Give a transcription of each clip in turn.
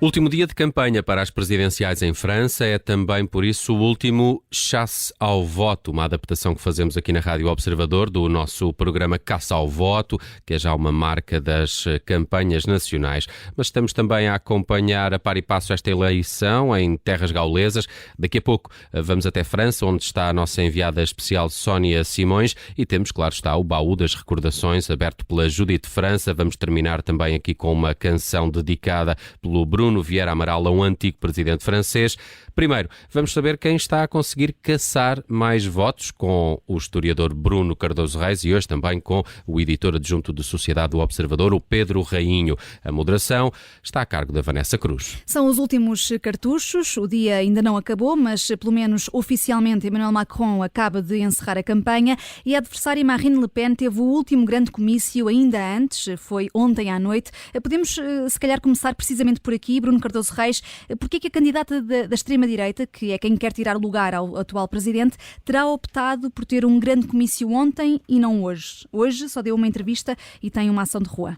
Último dia de campanha para as presidenciais em França, é também por isso o último Chasse ao Voto, uma adaptação que fazemos aqui na Rádio Observador do nosso programa Caça ao Voto, que é já uma marca das campanhas nacionais. Mas estamos também a acompanhar a par e passo esta eleição em terras gaulesas. Daqui a pouco vamos até França, onde está a nossa enviada especial Sónia Simões, e temos, claro está, o baú das recordações aberto pela Judite França. Vamos terminar também aqui com uma canção dedicada pelo Bruno Vieira Amaral, a um antigo presidente francês. Primeiro, vamos saber quem está a conseguir caçar mais votos com o historiador Bruno Cardoso Reis e hoje também com o editor adjunto de Sociedade do Observador, o Pedro Rainho. A moderação está a cargo da Vanessa Cruz. São os últimos cartuchos, o dia ainda não acabou, mas pelo menos oficialmente Emmanuel Macron acaba de encerrar a campanha e a adversária Marine Le Pen teve o último grande comício ainda antes, foi ontem à noite. Podemos se calhar começar precisamente por aqui. Bruno Cardoso Reis, porque é que a candidata da extrema-direita, que é quem quer tirar lugar ao atual presidente, terá optado por ter um grande comício ontem e não hoje? Hoje só deu uma entrevista e tem uma ação de rua.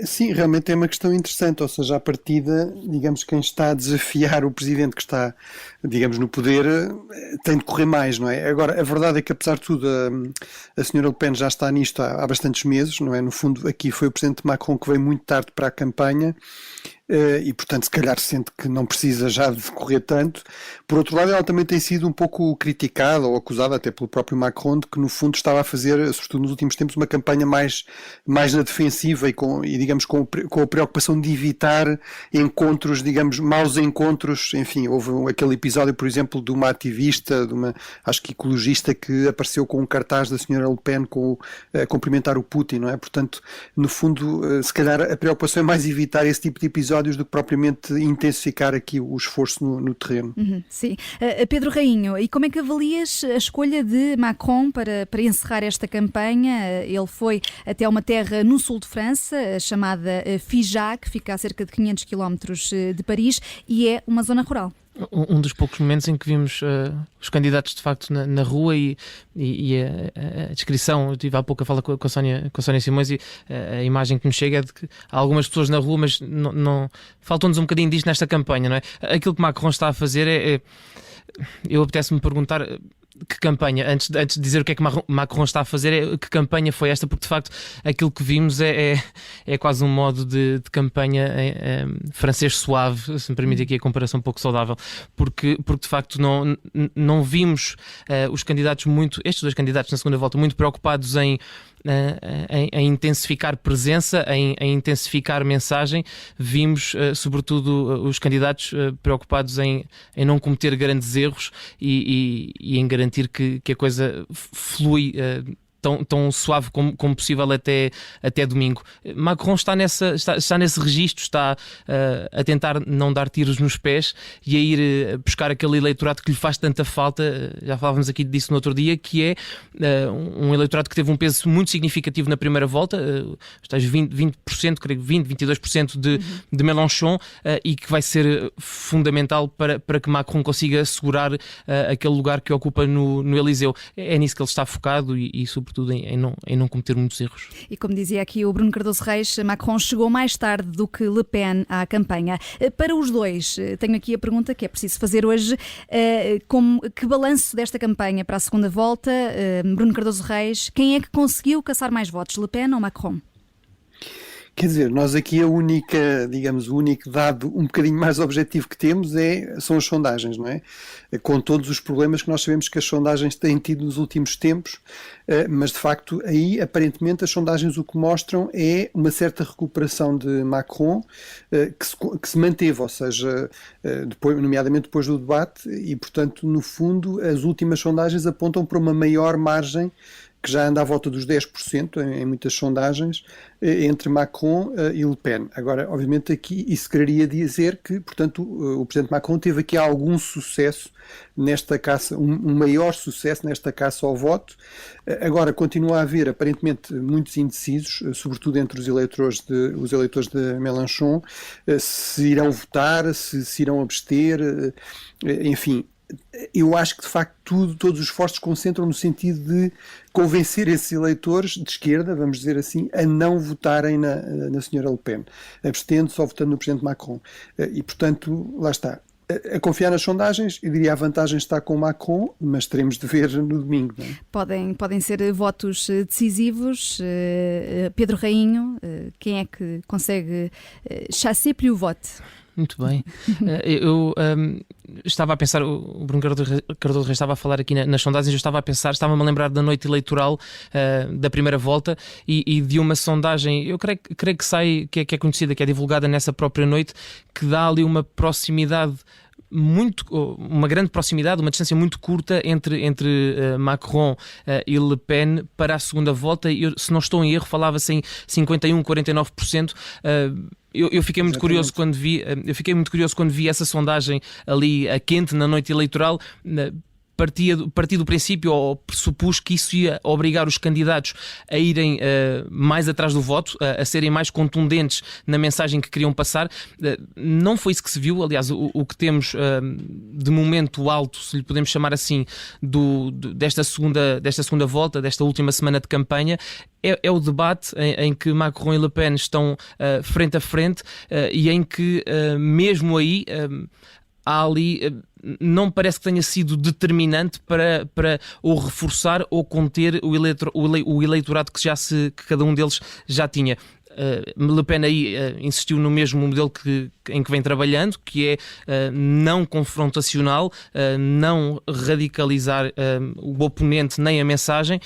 Sim, realmente é uma questão interessante, ou seja, à partida, digamos, quem está a desafiar o presidente que está, digamos, no poder, tem de correr mais, não é? Agora, a verdade é que, apesar de tudo, a senhora Le Pen já está nisto há bastantes meses, não é? No fundo, aqui foi o presidente Macron que veio muito tarde para a campanha, e portanto se calhar sente que não precisa já de correr tanto. Por outro lado, ela também tem sido um pouco criticada ou acusada até pelo próprio Macron de que no fundo estava a fazer, sobretudo nos últimos tempos, uma campanha mais na defensiva e digamos com a preocupação de evitar encontros, digamos, maus encontros. Enfim, houve aquele episódio, por exemplo, de uma ativista, acho que ecologista, que apareceu com um cartaz da senhora Le Pen a cumprimentar o Putin, não é? Portanto, no fundo, se calhar a preocupação é mais evitar esse tipo de episódios do que propriamente intensificar aqui o esforço no terreno. Sim. Pedro Rainho, e como é que avalias a escolha de Macron para encerrar esta campanha? Ele foi até uma terra no sul de França, chamada Figeac, que fica a cerca de 500 km de Paris, e é uma zona rural. Um dos poucos momentos em que vimos os candidatos de facto na rua e a descrição, eu estive há pouco a falar com a Sónia Simões, e a imagem que nos chega é de que há algumas pessoas na rua, mas não faltou-nos um bocadinho disto nesta campanha, não é? Aquilo que Macron está a fazer eu apetece-me perguntar que campanha, antes de dizer o que é que Macron está a fazer, que campanha foi esta, porque de facto aquilo que vimos é quase um modo de campanha francês suave, se me permite aqui a comparação um pouco saudável, porque de facto não vimos estes dois candidatos na segunda volta muito preocupados em intensificar presença, em intensificar mensagem. Vimos sobretudo os candidatos preocupados em não cometer grandes erros e em garantir que a coisa flui tão suave como possível até domingo. Macron está nesse registro, está a tentar não dar tiros nos pés e a ir buscar aquele eleitorado que lhe faz tanta falta. Já falávamos aqui disso no outro dia, que é um eleitorado que teve um peso muito significativo na primeira volta, os tais 20%, creio 22% de Mélenchon, e que vai ser fundamental para que Macron consiga assegurar aquele lugar que ocupa no Eliseu. É nisso que ele está focado e sobretudo em não cometer muitos erros. E como dizia aqui o Bruno Cardoso Reis, Macron chegou mais tarde do que Le Pen à campanha. Para os dois, tenho aqui a pergunta que é preciso fazer hoje: que balanço desta campanha para a segunda volta? Bruno Cardoso Reis, quem é que conseguiu caçar mais votos, Le Pen ou Macron? Quer dizer, nós aqui o único dado um bocadinho mais objetivo que temos são as sondagens, não é? Com todos os problemas que nós sabemos que as sondagens têm tido nos últimos tempos, mas de facto aí aparentemente as sondagens o que mostram é uma certa recuperação de Macron, que se manteve, ou seja, nomeadamente depois do debate, e portanto no fundo as últimas sondagens apontam para uma maior margem, que já anda à volta dos 10% em muitas sondagens, entre Macron e Le Pen. Agora, obviamente, aqui isso quereria dizer que, portanto, o presidente Macron teve aqui algum sucesso nesta caça, um maior sucesso nesta caça ao voto. Agora, continua a haver, aparentemente, muitos indecisos, sobretudo entre os eleitores de Mélenchon, se irão votar, se irão abster, enfim. eu acho que de facto todos os esforços se concentram no sentido de convencer esses eleitores de esquerda, vamos dizer assim, a não votarem na senhora Le Pen, abstendo, só votando no presidente Macron. E portanto, lá está. A confiar nas sondagens, eu diria a vantagem está com Macron, mas teremos de ver no domingo. Não é? Podem ser votos decisivos. Pedro Rainho, quem é que consegue chasser plus o vote? Muito bem. Eu estava a pensar, o Bruno Cardoso Reis estava a falar aqui nas sondagens, eu estava-me a lembrar da noite eleitoral da primeira volta e de uma sondagem, eu creio que sai, que é conhecida, que é divulgada nessa própria noite, que dá ali uma proximidade uma grande proximidade, uma distância muito curta entre Macron e Le Pen para a segunda volta. Se não estou em erro, falava-se em 51%, 49%. Eu fiquei muito curioso quando vi essa sondagem ali a quente na noite eleitoral. Partia do princípio, ou pressupus que isso ia obrigar os candidatos a irem mais atrás do voto, a serem mais contundentes na mensagem que queriam passar. Não foi isso que se viu. Aliás, o que temos de momento alto, se lhe podemos chamar assim, desta segunda volta, desta última semana de campanha, é o debate em que Macron e Le Pen estão frente a frente e em que mesmo aí há ali, não parece que tenha sido determinante para ou reforçar ou conter o eleitorado que cada um deles já tinha. Le Pen aí insistiu no mesmo modelo em que vem trabalhando, que é não confrontacional, não radicalizar o oponente nem a mensagem,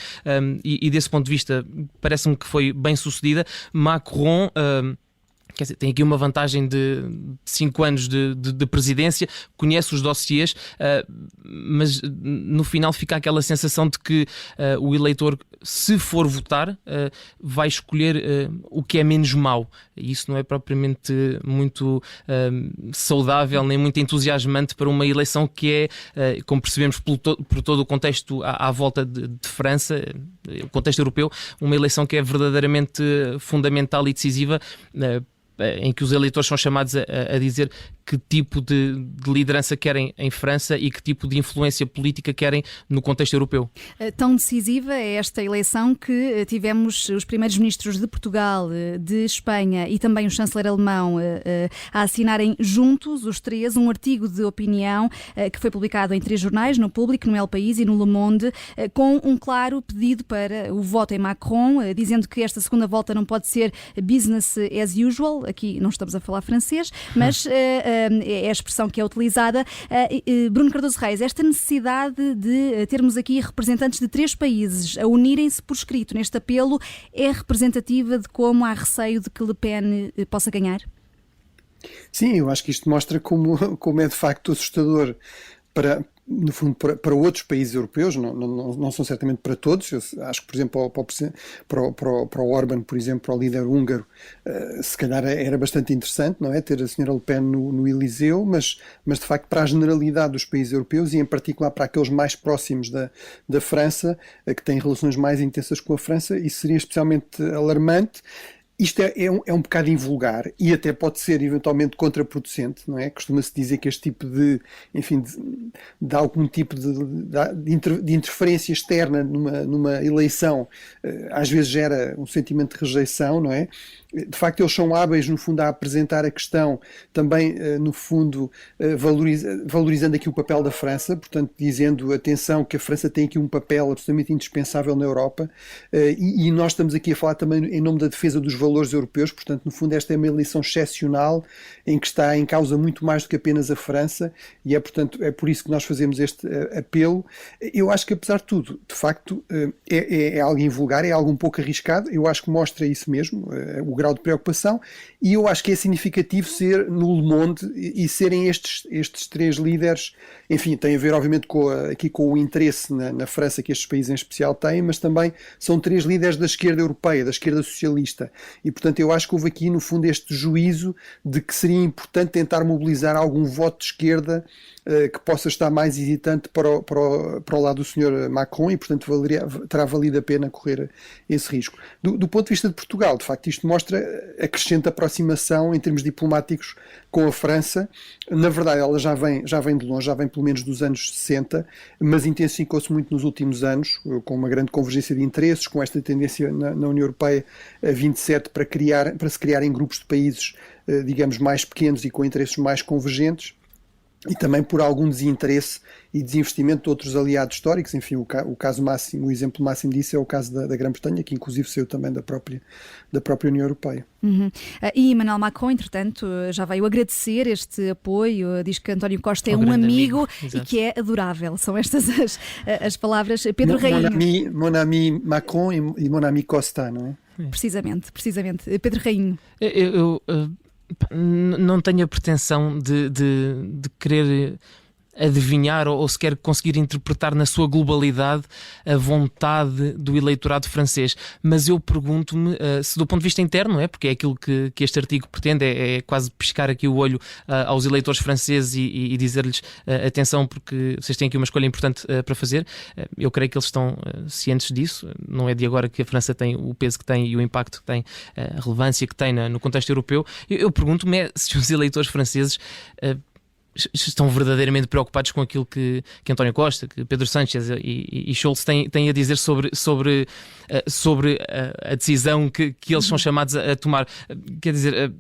e desse ponto de vista parece-me que foi bem sucedida. Macron... Quer dizer, tem aqui uma vantagem de 5 anos de presidência, conhece os dossiês, mas no final fica aquela sensação de que o eleitor, se for votar, vai escolher o que é menos mau. E isso não é propriamente muito saudável nem muito entusiasmante para uma eleição que é, como percebemos por todo o contexto à volta de França, o contexto europeu, uma eleição que é verdadeiramente fundamental e decisiva, em que os eleitores são chamados a dizer que tipo de liderança querem em França e que tipo de influência política querem no contexto europeu. Tão decisiva é esta eleição que tivemos os primeiros ministros de Portugal, de Espanha e também o chanceler alemão a assinarem juntos, os três, um artigo de opinião que foi publicado em 3 jornais, no Público, no El País e no Le Monde, com um claro pedido para o voto em Macron, dizendo que esta segunda volta não pode ser business as usual. Aqui não estamos a falar francês, mas é a expressão que é utilizada. Bruno Cardoso Reis, esta necessidade de termos aqui representantes de 3 países a unirem-se por escrito neste apelo é representativa de como há receio de que Le Pen possa ganhar? Sim, eu acho que isto mostra como é de facto assustador no fundo, para outros países europeus, não são certamente para todos. Eu acho que, por exemplo, para o Orbán, por exemplo, para o líder húngaro, se calhar era bastante interessante, não é? Ter a senhora Le Pen no Eliseu, mas de facto para a generalidade dos países europeus e em particular para aqueles mais próximos da França, que têm relações mais intensas com a França, isso seria especialmente alarmante. Isto é um bocado invulgar e até pode ser eventualmente contraproducente, não é? Costuma-se dizer que este tipo de algum tipo de interferência externa numa eleição às vezes gera um sentimento de rejeição, não é? De facto, eles são hábeis, no fundo, a apresentar a questão também, no fundo, valorizando aqui o papel da França, portanto, dizendo, atenção, que a França tem aqui um papel absolutamente indispensável na Europa, e nós estamos aqui a falar também em nome da defesa dos valores europeus, portanto, no fundo, esta é uma eleição excepcional, em que está em causa muito mais do que apenas a França, e portanto, é por isso que nós fazemos este apelo. Eu acho que, apesar de tudo, de facto, é algo invulgar, é algo um pouco arriscado, eu acho que mostra isso mesmo, o grau de preocupação, e eu acho que é significativo ser no Le Monde e serem estes 3 líderes, enfim, tem a ver obviamente aqui com o interesse na França que estes países em especial têm, mas também são 3 líderes da esquerda europeia, da esquerda socialista, e portanto eu acho que houve aqui no fundo este juízo de que seria importante tentar mobilizar algum voto de esquerda que possa estar mais hesitante para o lado do Sr. Macron e portanto terá valido a pena correr esse risco. Do ponto de vista de Portugal, de facto isto mostra mostra a crescente aproximação em termos diplomáticos com a França. Na verdade, ela já vem de longe, já vem pelo menos dos anos 60, mas intensificou-se muito nos últimos anos, com uma grande convergência de interesses, com esta tendência na União Europeia a 27 para se criarem grupos de países, digamos, mais pequenos e com interesses mais convergentes. E também por algum desinteresse e desinvestimento de outros aliados históricos. Enfim, o caso máximo, o exemplo máximo disso é o caso da Grã-Bretanha, que inclusive saiu também da própria União Europeia. E Emmanuel Macron, entretanto, já veio agradecer este apoio, diz que António Costa é um amigo e que é adorável. São estas as palavras. Pedro Rainho. Mon ami Macron e mon ami Costa, não é? Precisamente. Pedro Rainho. Eu não tenho a pretensão de querer adivinhar ou sequer conseguir interpretar na sua globalidade a vontade do eleitorado francês, mas eu pergunto-me se do ponto de vista interno, porque é aquilo que este artigo pretende, é quase piscar aqui o olho aos eleitores franceses e dizer-lhes atenção, porque vocês têm aqui uma escolha importante para fazer. Eu creio que eles estão cientes disso, não é de agora que a França tem o peso que tem e o impacto que tem, a relevância que tem no contexto europeu. Eu pergunto-me se os eleitores franceses estão verdadeiramente preocupados com aquilo que António Costa, que Pedro Sánchez e Scholz têm a dizer sobre a decisão que eles são chamados a tomar. Quer dizer,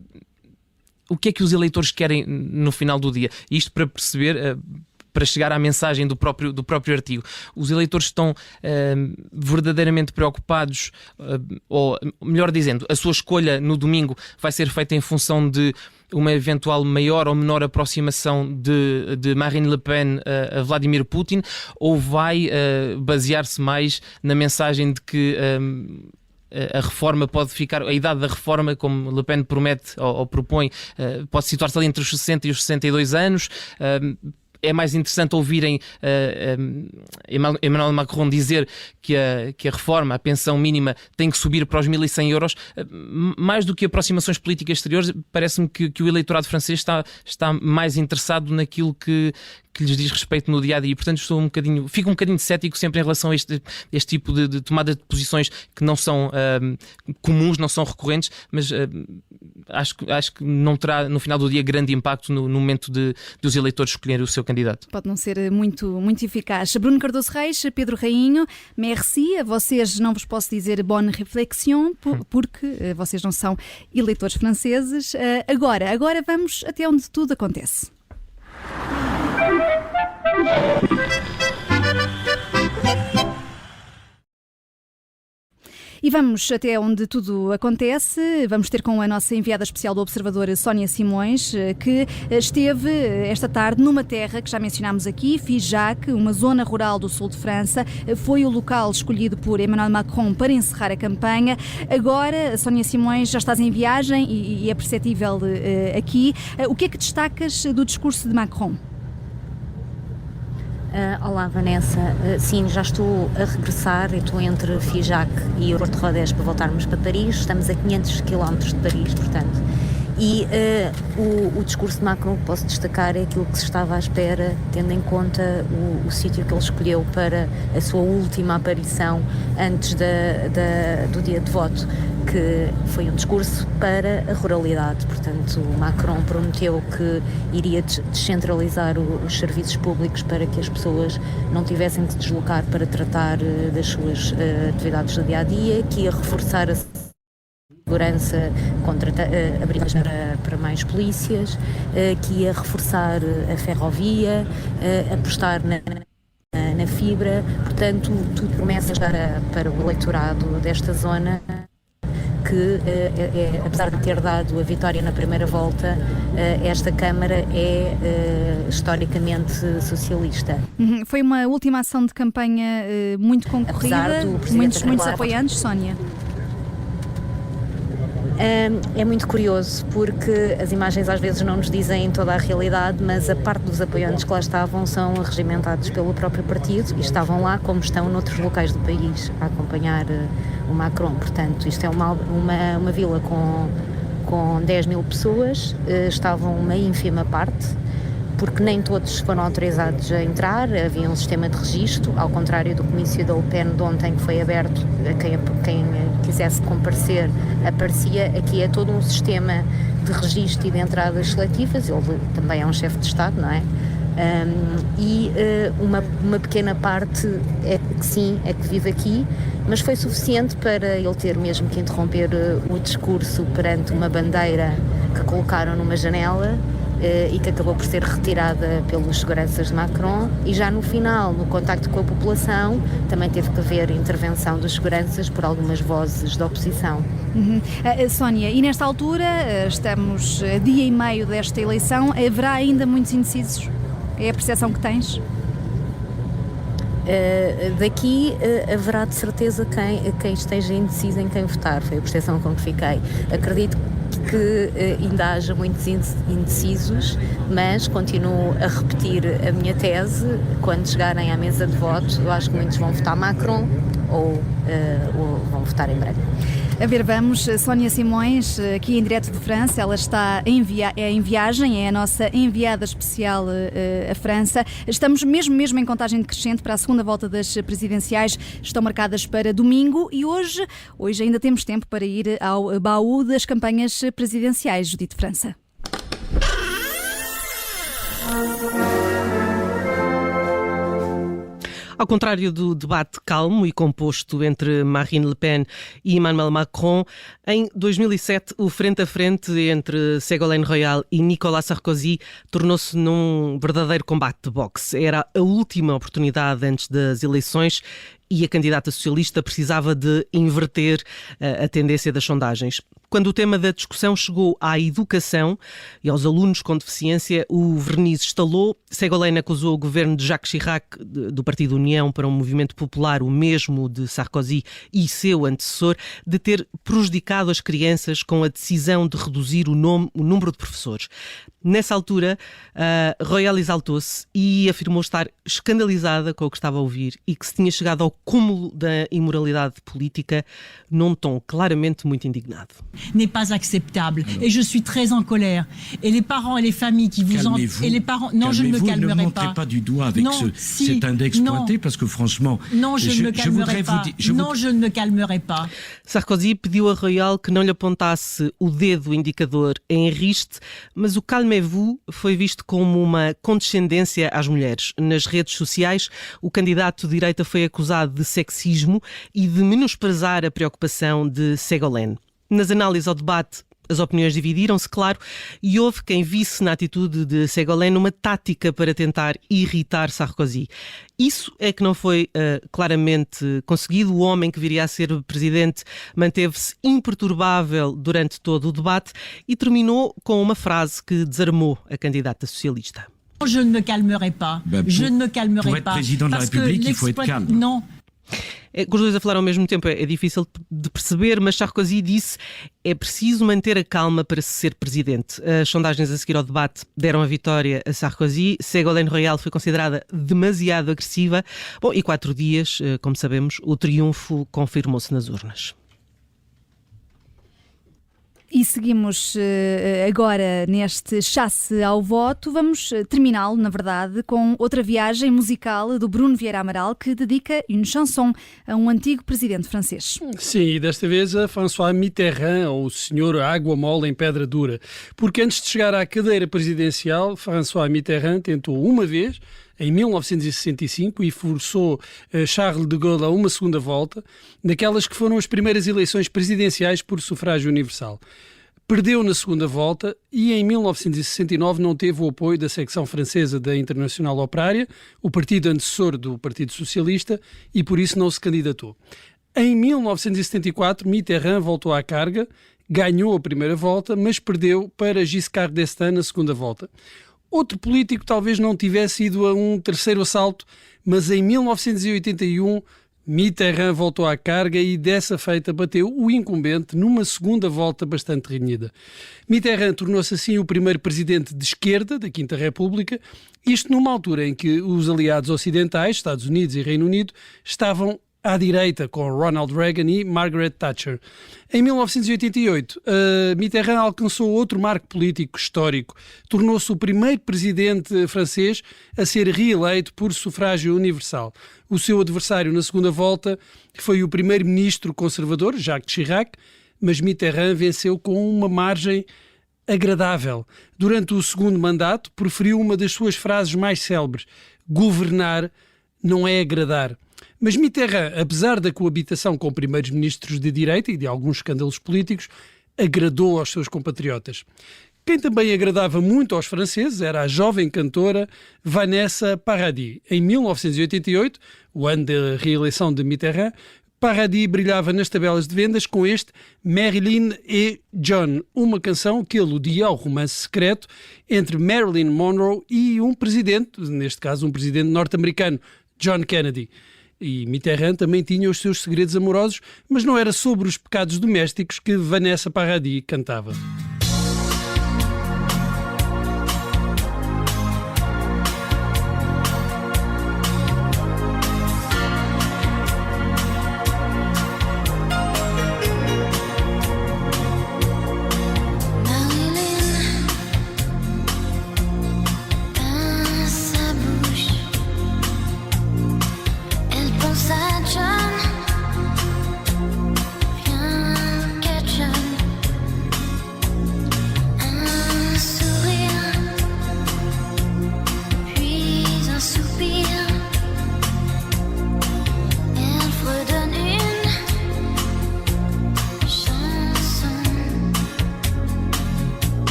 o que é que os eleitores querem no final do dia? Isto para perceber, para chegar à mensagem do próprio artigo. Os eleitores estão verdadeiramente preocupados, ou melhor dizendo, a sua escolha no domingo vai ser feita em função de uma eventual maior ou menor aproximação de Marine Le Pen a Vladimir Putin, ou vai basear-se mais na mensagem de que a reforma pode ficar, a idade da reforma, como Le Pen promete ou propõe, pode situar-se ali entre os 60 e os 62 anos. É mais interessante ouvirem Emmanuel Macron dizer que a reforma, a pensão mínima, tem que subir para os 1.100 euros. Mais do que aproximações políticas exteriores, parece-me que o eleitorado francês está mais interessado naquilo que lhes diz respeito no dia-a-dia. E, portanto, fico um bocadinho cético sempre em relação a este tipo de tomada de posições que não são comuns, não são recorrentes, mas acho que não terá, no final do dia, grande impacto no momento dos eleitores escolherem o seu candidato. Pode não ser muito eficaz. Bruno Cardoso Reis, Pedro Rainho, merci. A vocês não vos posso dizer bonne réflexion, porque vocês não são eleitores franceses. Agora vamos até onde tudo acontece. E vamos até onde tudo acontece. Vamos ter com a nossa enviada especial do Observador, Sónia Simões, que esteve esta tarde numa terra que já mencionámos aqui, Figeac, uma zona rural do sul de França. Foi o local escolhido por Emmanuel Macron para encerrar a campanha. Agora, Sónia Simões, já estás em viagem e é perceptível aqui. O que é que destacas do discurso de Macron? Olá, Vanessa. Sim, já estou a regressar. Eu estou entre Figeac e Porto Rodés para voltarmos para Paris. Estamos a 500 km de Paris, portanto. E o discurso de Macron que posso destacar é aquilo que se estava à espera, tendo em conta o sítio que ele escolheu para a sua última aparição antes do dia de voto, que foi um discurso para a ruralidade. Portanto, Macron prometeu que iria descentralizar os serviços públicos para que as pessoas não tivessem de se deslocar para tratar das suas atividades do dia-a-dia, que ia reforçar a segurança, abrigar para mais polícias, que ia reforçar a ferrovia, apostar na fibra. Portanto, tudo promessa para o eleitorado desta zona, que apesar de ter dado a vitória na primeira volta, esta Câmara é historicamente socialista. Foi uma última ação de campanha muito concorrida, muitos apoiantes, Sónia? É muito curioso, porque as imagens às vezes não nos dizem toda a realidade, mas a parte dos apoiantes que lá estavam são arregimentados pelo próprio partido e estavam lá como estão noutros locais do país a acompanhar o Macron. Portanto, isto é uma vila com 10 mil pessoas, estavam uma ínfima parte porque nem todos foram autorizados a entrar, havia um sistema de registro, ao contrário do comício da UPEN de ontem, que foi aberto a quem quisesse comparecer, aparecia. Aqui é todo um sistema de registro e de entradas seletivas. Ele também é um chefe de Estado, não é? Uma pequena parte é que vive aqui, mas foi suficiente para ele ter mesmo que interromper o discurso perante uma bandeira que colocaram numa janela e que acabou por ser retirada pelos seguranças de Macron, e já no final, no contacto com a população, também teve que haver intervenção dos seguranças por algumas vozes da oposição. Sónia, e nesta altura, estamos a dia e meio desta eleição, haverá ainda muitos indecisos? É a percepção que tens? Daqui haverá de certeza quem esteja indeciso em quem votar, foi a percepção com que fiquei. Acredito que ainda haja muitos indecisos, mas continuo a repetir a minha tese: quando chegarem à mesa de voto, eu acho que muitos vão votar Macron ou vão votar em branco. A ver, vamos, Sónia Simões, aqui em direto de França, ela está em viagem, é a nossa enviada especial à França. Estamos mesmo em contagem decrescente para a segunda volta das presidenciais, estão marcadas para domingo e hoje ainda temos tempo para ir ao baú das campanhas presidenciais. Judite França. Ao contrário do debate calmo e composto entre Marine Le Pen e Emmanuel Macron, em 2007 o frente a frente entre Ségolène Royal e Nicolas Sarkozy tornou-se num verdadeiro combate de boxe. Era a última oportunidade antes das eleições e a candidata socialista precisava de inverter a tendência das sondagens. Quando o tema da discussão chegou à educação e aos alunos com deficiência, o verniz estalou. Ségolène acusou o governo de Jacques Chirac, do Partido União para um Movimento Popular, o mesmo de Sarkozy e seu antecessor, de ter prejudicado as crianças com a decisão de reduzir o número de professores. Nessa altura, Royal exaltou-se e afirmou estar escandalizada com o que estava a ouvir e que se tinha chegado ao cúmulo da imoralidade política num tom claramente muito indignado. N'est pas acceptable. Et je suis très en colère. Et les parents et les familles qui vous en... Et les parents... Non, je ne me calmerai pas. Ne montrez pas du doigt avec cet index pointé, parce que franchement... Non, je ne me calmerai pas. Non, je ne me calmerai pas. Sarkozy pediu a Royal que não lhe apontasse o dedo indicador em riste, mas o calmez-vous foi visto como uma condescendência às mulheres. Nas redes sociais, o candidato de direita foi acusado de sexismo e de menosprezar a preocupação de Ségolène. Nas análises ao debate, as opiniões dividiram-se, claro, e houve quem visse na atitude de Ségolène uma tática para tentar irritar Sarkozy. Isso é que não foi claramente conseguido. O homem que viria a ser presidente manteve-se imperturbável durante todo o debate e terminou com uma frase que desarmou a candidata socialista. Je ne me calmerai pas. Je ne me calmerai pas. Pour être président de la République, il faut être calme. Non. Com os dois a falar ao mesmo tempo é difícil de perceber, mas Sarkozy disse: é preciso manter a calma para se ser presidente. As sondagens a seguir ao debate deram a vitória a Sarkozy. Ségolène Royal foi considerada demasiado agressiva. Bom, e 4 dias, como sabemos, o triunfo confirmou-se nas urnas. E seguimos agora neste chasse ao voto. Vamos terminá-lo, na verdade, com outra viagem musical do Bruno Vieira Amaral, que dedica une chanson a um antigo presidente francês. Sim, e desta vez a François Mitterrand, ou o senhor Água Mole em Pedra Dura. Porque antes de chegar à cadeira presidencial, François Mitterrand tentou uma vez, em 1965, e forçou Charles de Gaulle a uma segunda volta, naquelas que foram as primeiras eleições presidenciais por sufrágio universal. Perdeu na segunda volta e em 1969 não teve o apoio da secção francesa da Internacional Operária, o partido antecessor do Partido Socialista, e por isso não se candidatou. Em 1974, Mitterrand voltou à carga, ganhou a primeira volta, mas perdeu para Giscard d'Estaing na segunda volta. Outro político talvez não tivesse ido a um terceiro assalto, mas em 1981 Mitterrand voltou à carga e dessa feita bateu o incumbente numa segunda volta bastante renhida. Mitterrand tornou-se assim o primeiro presidente de esquerda da Quinta República, isto numa altura em que os aliados ocidentais, Estados Unidos e Reino Unido, estavam à direita, com Ronald Reagan e Margaret Thatcher. Em 1988, Mitterrand alcançou outro marco político histórico. Tornou-se o primeiro presidente francês a ser reeleito por sufrágio universal. O seu adversário na segunda volta foi o primeiro-ministro conservador, Jacques Chirac, mas Mitterrand venceu com uma margem agradável. Durante o segundo mandato, proferiu uma das suas frases mais célebres: governar não é agradar. Mas Mitterrand, apesar da coabitação com primeiros ministros de direita e de alguns escândalos políticos, agradou aos seus compatriotas. Quem também agradava muito aos franceses era a jovem cantora Vanessa Paradis. Em 1988, o ano da reeleição de Mitterrand, Paradis brilhava nas tabelas de vendas com este Marilyn et John, uma canção que aludia ao romance secreto entre Marilyn Monroe e um presidente, neste caso um presidente norte-americano, John Kennedy. E Mitterrand também tinha os seus segredos amorosos, mas não era sobre os pecados domésticos que Vanessa Paradis cantava.